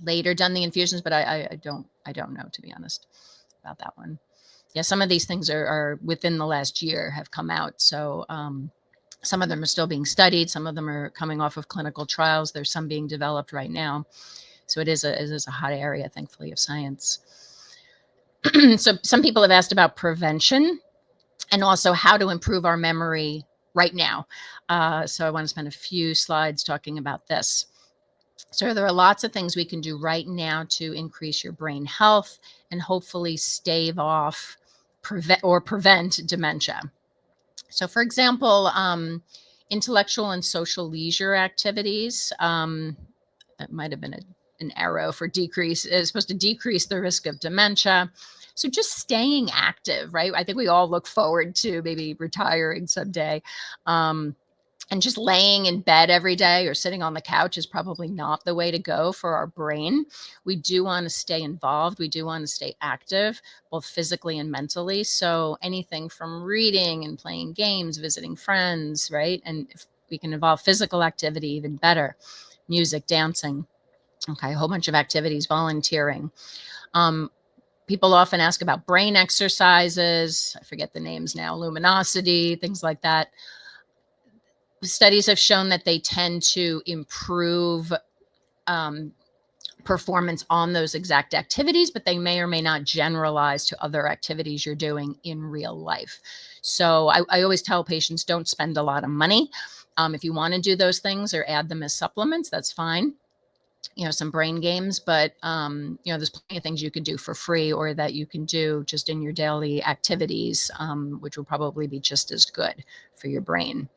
later done the infusions, but I don't know, to be honest, about that one. Yeah, some of these things are within the last year have come out. So some of them are still being studied. Some of them are coming off of clinical trials. There's some being developed right now. So it is a hot area, thankfully, of science. So some people have asked about prevention and also how to improve our memory right now. So I want to spend a few slides talking about this. So there are lots of things we can do right now to increase your brain health and hopefully stave off prevent dementia. So for example, intellectual and social leisure activities, that might have been an arrow for decrease, is supposed to decrease the risk of dementia. So just staying active, right? I think we all look forward to maybe retiring someday. And just laying in bed every day or sitting on the couch is probably not the way to go for our brain. We do want to stay involved. We do want to stay active, both physically and mentally. So anything from reading and playing games, visiting friends, right? And if we can involve physical activity, even better. Music, dancing, okay, a whole bunch of activities, volunteering. People often ask about brain exercises. I forget the names now, luminosity, things like that. Studies have shown that they tend to improve performance on those exact activities, but they may or may not generalize to other activities you're doing in real life. So I always tell patients, don't spend a lot of money. If you want to do those things or add them as supplements, that's fine. Some brain games, but there's plenty of things you could do for free or that you can do just in your daily activities, which will probably be just as good for your brain.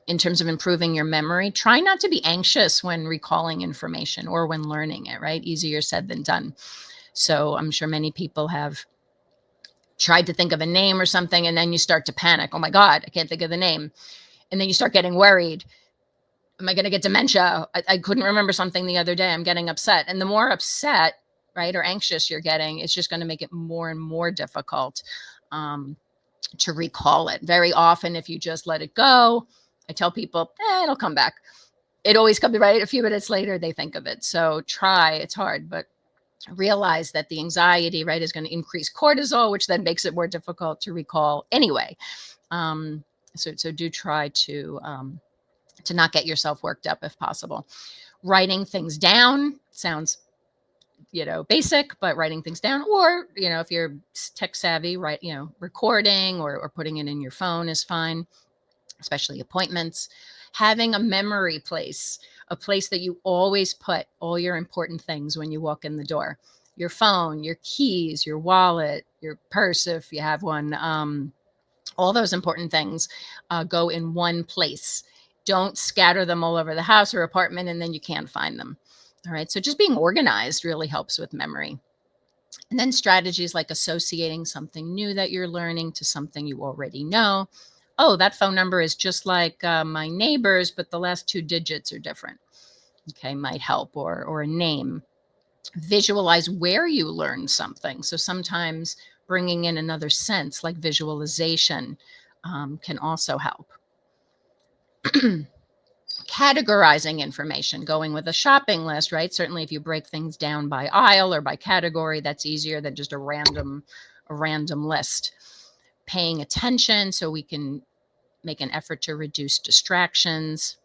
in terms of improving your memory, try not to be anxious when recalling information or when learning it, right? Easier said than done. So I'm sure many people have tried to think of a name or something, and then you start to panic. Oh my God, I can't think of the name. And then you start getting worried. Am I going to get dementia? I couldn't remember something the other day. I'm getting upset. And the more upset, right, or anxious you're getting, it's just going to make it more and more difficult to recall it. Very often, if you just let it go, I tell people, it'll come back. It always comes, right? A few minutes later, they think of it. So try, it's hard, but realize that the anxiety, right, is going to increase cortisol, which then makes it more difficult to recall anyway. So do try to not get yourself worked up if possible. Writing things down sounds, basic, but writing things down, or, if you're tech savvy, right, recording or putting it in your phone is fine, especially appointments. Having a memory place, a place that you always put all your important things when you walk in the door, your phone, your keys, your wallet, your purse, if you have one, all those important things go in one place. Don't scatter them all over the house or apartment and then you can't find them. All right. So just being organized really helps with memory. And then strategies like associating something new that you're learning to something you already know. Oh, that phone number is just like my neighbor's, but the last 2 digits are different. Okay, might help, or a name. Visualize where you learned something. So sometimes bringing in another sense like visualization can also help. Categorizing information, going with a shopping list, right? Certainly if you break things down by aisle or by category, that's easier than just a random list. Paying attention so we can make an effort to reduce distractions.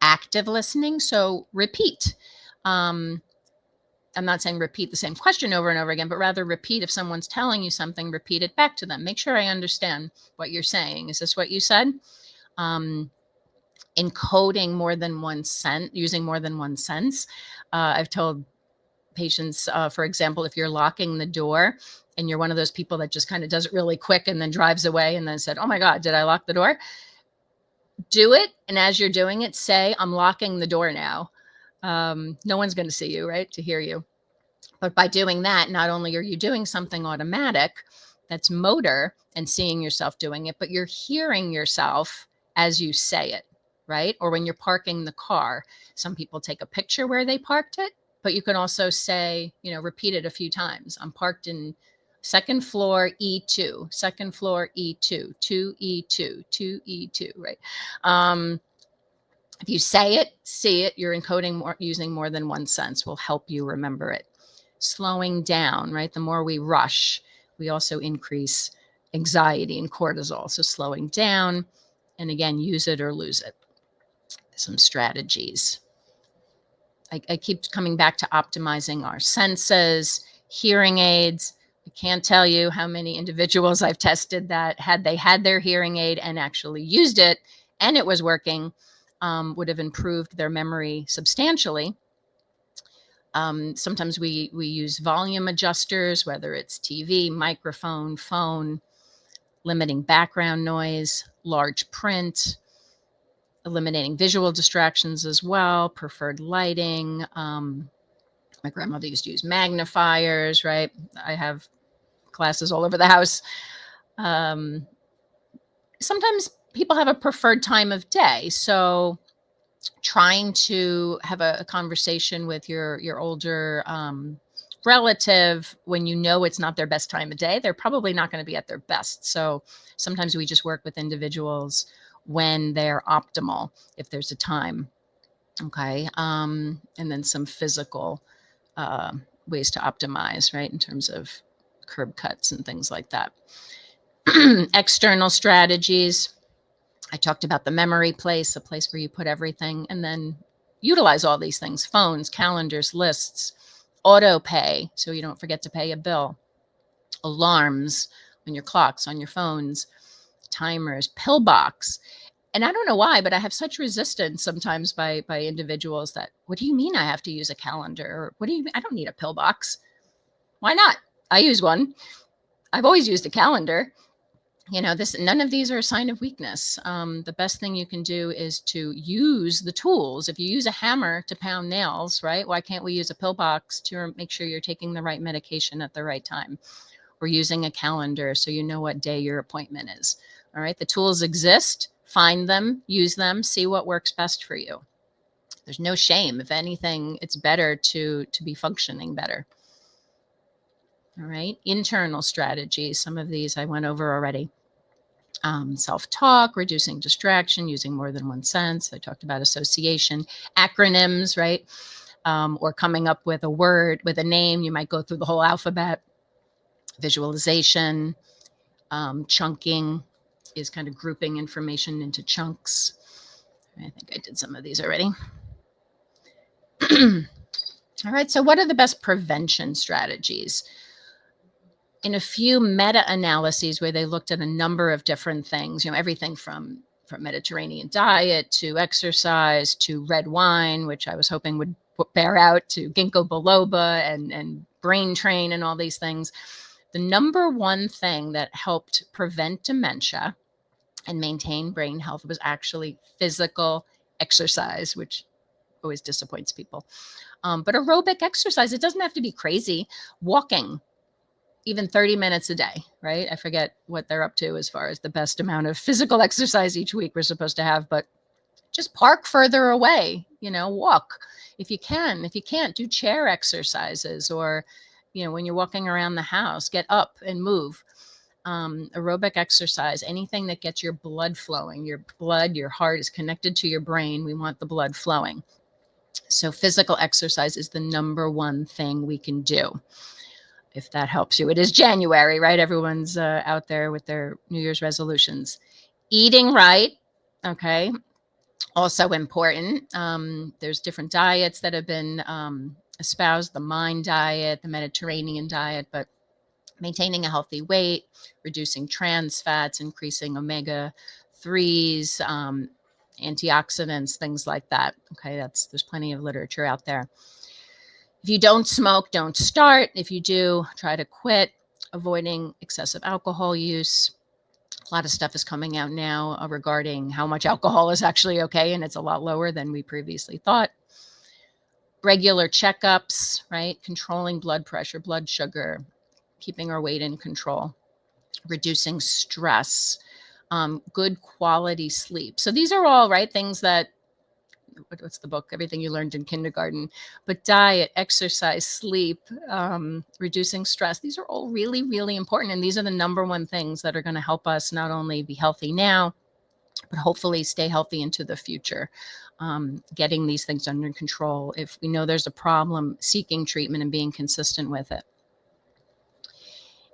Active listening, so repeat. I'm not saying repeat the same question over and over again, but rather repeat. If someone's telling you something, repeat it back to them. Make sure I understand what you're saying. Is this what you said? Encoding more than one sentence, using more than one sense. I've told patients, for example, if you're locking the door and you're one of those people that just kind of does it really quick and then drives away and then said, oh my God, did I lock the door? Do it. And as you're doing it, say, I'm locking the door now. No one's going to see you, right? To hear you. But by doing that, not only are you doing something automatic that's motor and seeing yourself doing it, but you're hearing yourself as you say it, right? Or when you're parking the car, some people take a picture where they parked it, but you can also say, repeat it a few times. I'm parked in second floor E2, second floor E2, 2E2, 2E2, right? If you say it, see it, you're encoding more, using more than one sense will help you remember it. Slowing down, right? The more we rush, we also increase anxiety and cortisol. So slowing down, and again, use it or lose it. Some strategies. I keep coming back to optimizing our senses, hearing aids. I can't tell you how many individuals I've tested that had they had their hearing aid and actually used it and it was working, would have improved their memory substantially. Sometimes we use volume adjusters, whether it's TV, microphone, phone, limiting background noise, large print, eliminating visual distractions as well, preferred lighting. My grandmother used to use magnifiers, right? I have glasses all over the house. Sometimes people have a preferred time of day. So trying to have a conversation with your older relative when you know it's not their best time of day, they're probably not going to be at their best. So sometimes we just work with individuals when they're optimal, if there's a time. Okay. And then some physical ways to optimize, right? In terms of curb cuts and things like that. External strategies. I talked about the memory place, a place where you put everything, and then utilize all these things: phones, calendars, lists, auto pay, so you don't forget to pay a bill, alarms on your clocks, on your phones, timers, pillbox. And I don't know why, but I have such resistance sometimes by individuals that, what do you mean I have to use a calendar? Or what do you mean? I don't need a pillbox. Why not? I use one. I've always used a calendar. None of these are a sign of weakness. The best thing you can do is to use the tools. If you use a hammer to pound nails, right? Why can't we use a pill box to make sure you're taking the right medication at the right time? Or using a calendar so you know what day your appointment is. All right, the tools exist. Find them, use them, see what works best for you. There's no shame. If anything, it's better to be functioning better. All right, internal strategies. Some of these I went over already. Self-talk, reducing distraction, using more than one sense. I talked about association, acronyms, right? Or coming up with a word, with a name. You might go through the whole alphabet. Visualization, chunking is kind of grouping information into chunks. I think I did some of these already. All right, so what are the best prevention strategies? In a few meta-analyses where they looked at a number of different things, everything from Mediterranean diet to exercise to red wine, which I was hoping would bear out, to ginkgo biloba and brain train and all these things. The number one thing that helped prevent dementia and maintain brain health was actually physical exercise, which always disappoints people. But aerobic exercise, it doesn't have to be crazy. Walking, even 30 minutes a day, right? I forget what they're up to as far as the best amount of physical exercise each week we're supposed to have, but just park further away, walk if you can. If you can't, do chair exercises, or, when you're walking around the house, get up and move. Aerobic exercise, anything that gets your blood flowing. Your heart is connected to your brain. We want the blood flowing. So physical exercise is the number one thing we can do. If that helps you. It is January, right? Everyone's out there with their New Year's resolutions. Eating right, okay, also important. There's different diets that have been espoused, the Mind diet, the Mediterranean diet, but maintaining a healthy weight, reducing trans fats, increasing omega-3s, antioxidants, things like that. Okay, there's plenty of literature out there. If you don't smoke, don't start. If you do, try to quit. Avoiding excessive alcohol use. A lot of stuff is coming out now regarding how much alcohol is actually okay, and it's a lot lower than we previously thought. Regular checkups, right? Controlling blood pressure, blood sugar, keeping our weight in control, reducing stress, good quality sleep. So these are all, right, things that, what's the book? Everything you learned in kindergarten. But diet, exercise, sleep, reducing stress, these are all really, really important. And these are the number one things that are going to help us not only be healthy now, but hopefully stay healthy into the future. Getting these things under control. If we know there's a problem, seeking treatment and being consistent with it.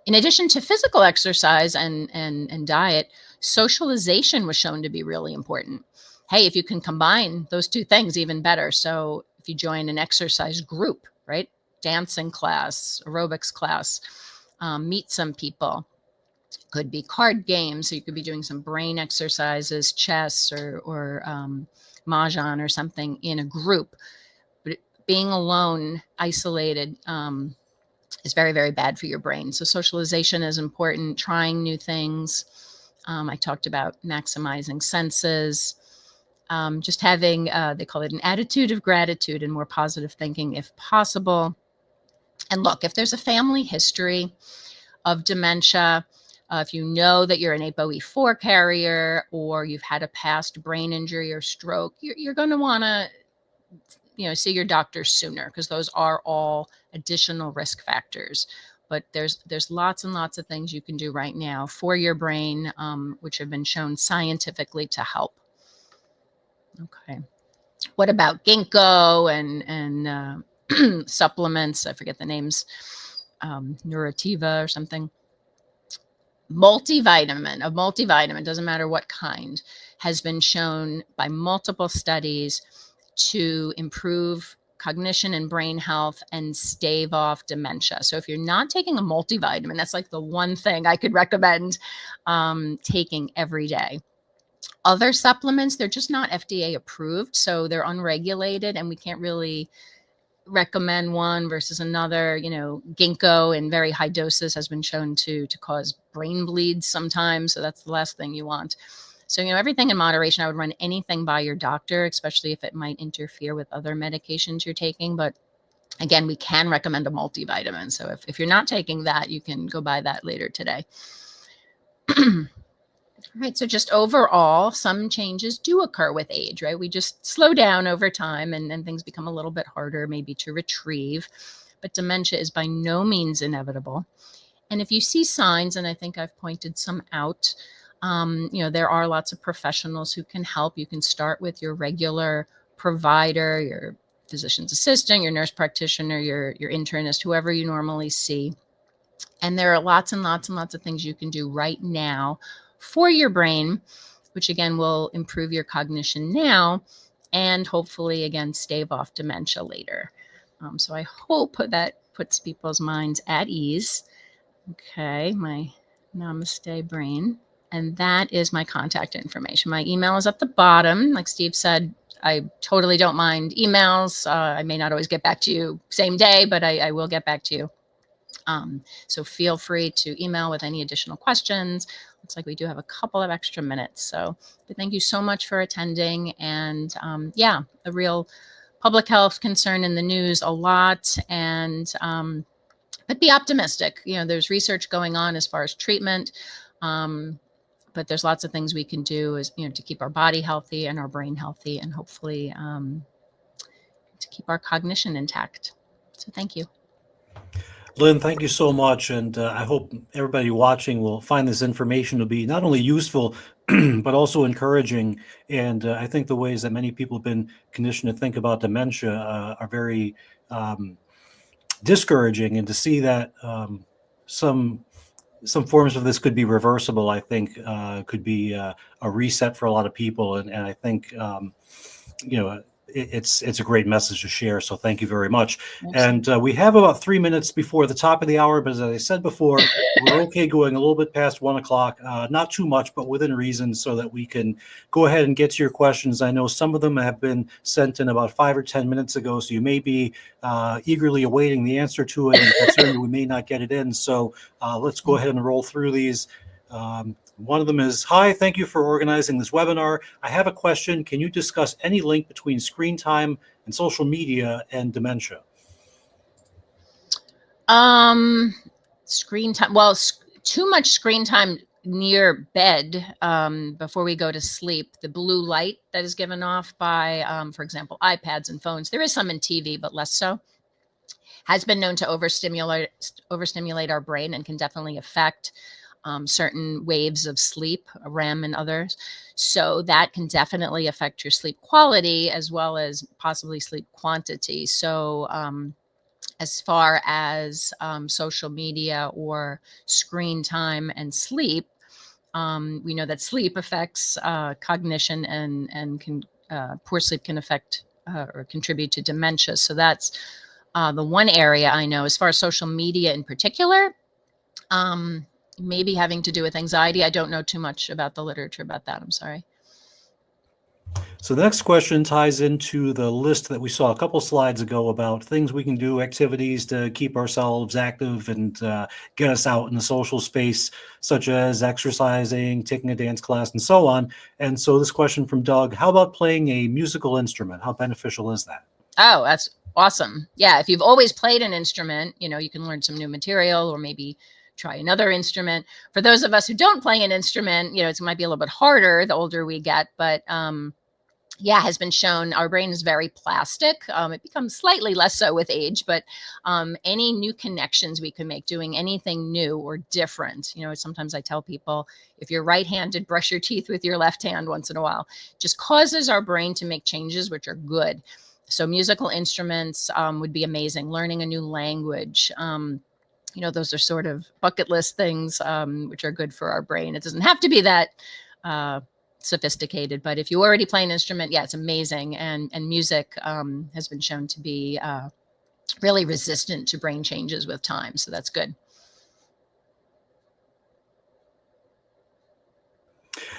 In addition to physical exercise and diet, socialization was shown to be really important. Hey, if you can combine those two things, even better. So if you join an exercise group, right? Dancing class, aerobics class, meet some people. Could be card games. So you could be doing some brain exercises, chess or mahjong or something in a group. But being alone, isolated, is very, very bad for your brain. So socialization is important, trying new things. I talked about maximizing senses, just having, they call it an attitude of gratitude and more positive thinking if possible. And look, if there's a family history of dementia, if you know that you're an ApoE4 carrier or you've had a past brain injury or stroke, you're going to want to see your doctor sooner, because those are all additional risk factors. But there's lots and lots of things you can do right now for your brain, which have been shown scientifically to help. Okay. What about ginkgo and supplements? I forget the names, Neurotiva or something. A multivitamin, doesn't matter what kind, has been shown by multiple studies to improve cognition and brain health and stave off dementia. So if you're not taking a multivitamin, that's like the one thing I could recommend taking every day. Other supplements, they're just not FDA approved, so they're unregulated, and we can't really recommend one versus another. Ginkgo in very high doses has been shown to cause brain bleeds sometimes. So that's the last thing you want. So, everything in moderation. I would run anything by your doctor, especially if it might interfere with other medications you're taking. But again, we can recommend a multivitamin. So if you're not taking that, you can go buy that later today. Right. So just overall, some changes do occur with age, right? We just slow down over time and things become a little bit harder maybe to retrieve. But dementia is by no means inevitable. And if you see signs, and I think I've pointed some out, there are lots of professionals who can help. You can start with your regular provider, your physician's assistant, your nurse practitioner, your internist, whoever you normally see. And there are lots and lots and lots of things you can do right now for your brain, which again will improve your cognition now and hopefully again stave off dementia later. So I hope that puts people's minds at ease. Okay, my namaste brain. And that is my contact information. My email is at the bottom. Like Steve said, I totally don't mind emails. I may not always get back to you same day, but I will get back to you. So feel free to email with any additional questions. Looks like we do have a couple of extra minutes. So thank you so much for attending. And yeah, a real public health concern in the news a lot. And but be optimistic. There's research going on as far as treatment. But there's lots of things we can do to keep our body healthy and our brain healthy and hopefully to keep our cognition intact. So thank you. Lynn, thank you so much. And I hope everybody watching will find this information to be not only useful, but also encouraging. And I think the ways that many people have been conditioned to think about dementia are very discouraging. And to see that some forms of this could be reversible, I think could be a reset for a lot of people. And I think, it's a great message to share. So thank you very much. Absolutely. And we have about 3 minutes before the top of the hour, but as I said before, we're okay going a little bit past 1 o'clock, not too much, but within reason, so that we can go ahead and get to your questions. I know some of them have been sent in about 5 or 10 minutes ago, so you may be eagerly awaiting the answer to it and concerned that we may not get it in. So let's go ahead and roll through these. One of them is, hi, thank you for organizing this webinar. I have a question. Can you discuss any link between screen time and social media and dementia? Screen time. Well, too much screen time near bed before we go to sleep. The blue light that is given off by, for example, iPads and phones. There is some in TV, but less so. Has been known to overstimulate our brain and can definitely affect certain waves of sleep, REM and others. So that can definitely affect your sleep quality as well as possibly sleep quantity. So as far as social media or screen time and sleep, we know that sleep affects cognition and can poor sleep can affect or contribute to dementia. So that's the one area I know. As far as social media in particular, maybe having to do with anxiety. I don't know too much about the literature about that. I'm sorry. So the next question ties into the list that we saw a couple slides ago about things we can do, activities to keep ourselves active and get us out in the social space, such as exercising, taking a dance class, and so on. And so this question from Doug, how about playing a musical instrument? How beneficial is that? Oh, that's awesome. Yeah, if you've always played an instrument, you can learn some new material or maybe try another instrument. For those of us who don't play an instrument, it might be a little bit harder the older we get, but yeah, has been shown our brain is very plastic. It becomes slightly less so with age, but any new connections we can make doing anything new or different. Sometimes I tell people, if you're right-handed, brush your teeth with your left hand once in a while. Just causes our brain to make changes, which are good. So musical instruments would be amazing. Learning a new language. Those are sort of bucket list things, which are good for our brain. It doesn't have to be that sophisticated, but if you already play an instrument, yeah, it's amazing. And music has been shown to be really resistant to brain changes with time. So that's good.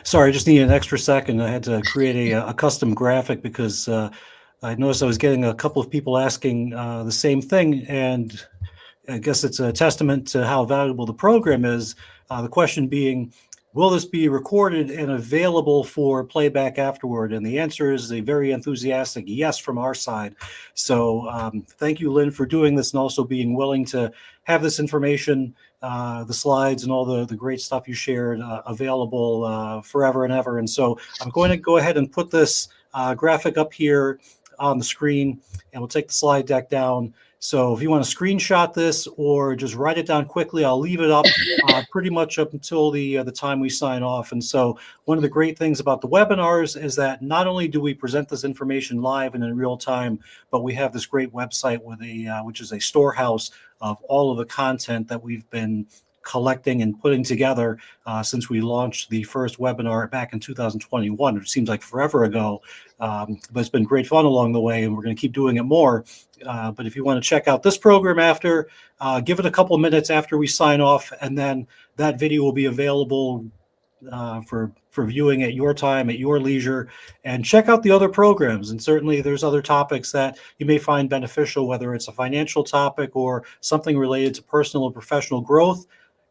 Sorry, I just need an extra second. I had to create a custom graphic because I noticed I was getting a couple of people asking the same thing, and I guess it's a testament to how valuable the program is. The question being, will this be recorded and available for playback afterward? And the answer is a very enthusiastic yes from our side. So thank you, Lynn, for doing this and also being willing to have this information, the slides and all the great stuff you shared available forever and ever. And so I'm going to go ahead and put this graphic up here on the screen, and we'll take the slide deck down. So if you want to screenshot this or just write it down quickly, I'll leave it up pretty much up until the time we sign off. And so one of the great things about the webinars is that not only do we present this information live and in real time, but we have this great website with which is a storehouse of all of the content that we've been collecting and putting together since we launched the first webinar back in 2021. It seems like forever ago, but it's been great fun along the way, and we're going to keep doing it more. But if you want to check out this program after, give it a couple minutes after we sign off, and then that video will be available for viewing at your time, at your leisure. And check out the other programs. And certainly there's other topics that you may find beneficial, whether it's a financial topic or something related to personal and professional growth.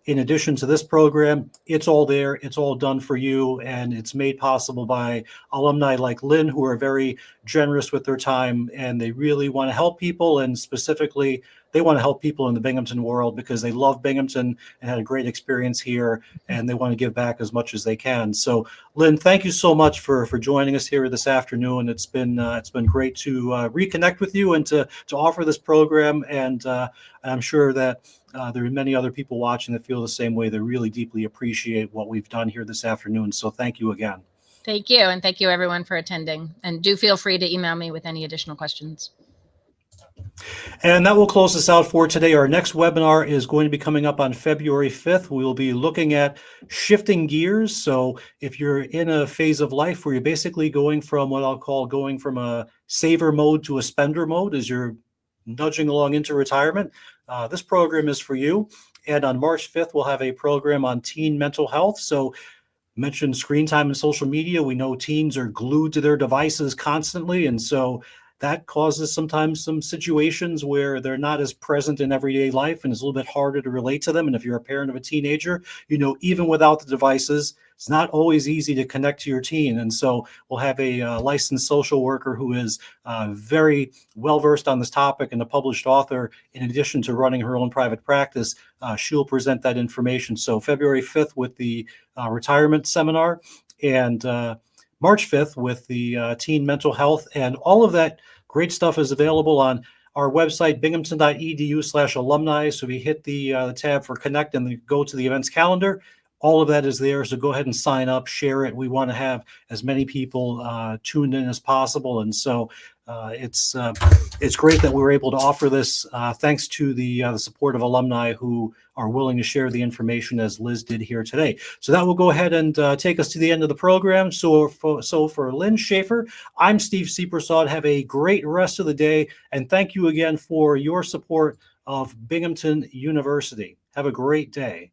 In addition to this program, it's all there, it's all done for you, and it's made possible by alumni like Lynn, who are very generous with their time, and they really want to help people, and specifically, they want to help people in the Binghamton world because they love Binghamton and had a great experience here, and they want to give back as much as they can. So, Lynn, thank you so much for joining us here this afternoon. It's been great to reconnect with you and to offer this program, and I'm sure that there are many other people watching that feel the same way. They really deeply appreciate what we've done here this afternoon. So thank you again. Thank you. And thank you everyone for attending. And do feel free to email me with any additional questions. And that will close us out for today. Our next webinar is going to be coming up on February 5th. We will be looking at shifting gears. So if you're in a phase of life where you're basically going from what I'll call going from a saver mode to a spender mode as you're nudging along into retirement, this program is for you. And on March 5th, we'll have a program on teen mental health. So mentioned screen time and social media. We know teens are glued to their devices constantly. And so that causes sometimes some situations where they're not as present in everyday life, and it's a little bit harder to relate to them. And if you're a parent of a teenager, you know, even without the devices, it's not always easy to connect to your teen. And so we'll have a licensed social worker who is very well-versed on this topic and a published author. In addition to running her own private practice, she'll present that information. So February 5th with the retirement seminar, and March 5th with the teen mental health, and all of that great stuff is available on our website, binghamton.edu/alumni. So if you hit the tab for Connect and then go to the events calendar, all of that is there. So go ahead and sign up, share it. We want to have as many people tuned in as possible. And so it's great that we were able to offer this thanks to the support of alumni who are willing to share the information as Liz did here today. So that will go ahead and take us to the end of the program. So for Lynn Schaefer, I'm Steve Seepersod. Have a great rest of the day. And thank you again for your support of Binghamton University. Have a great day.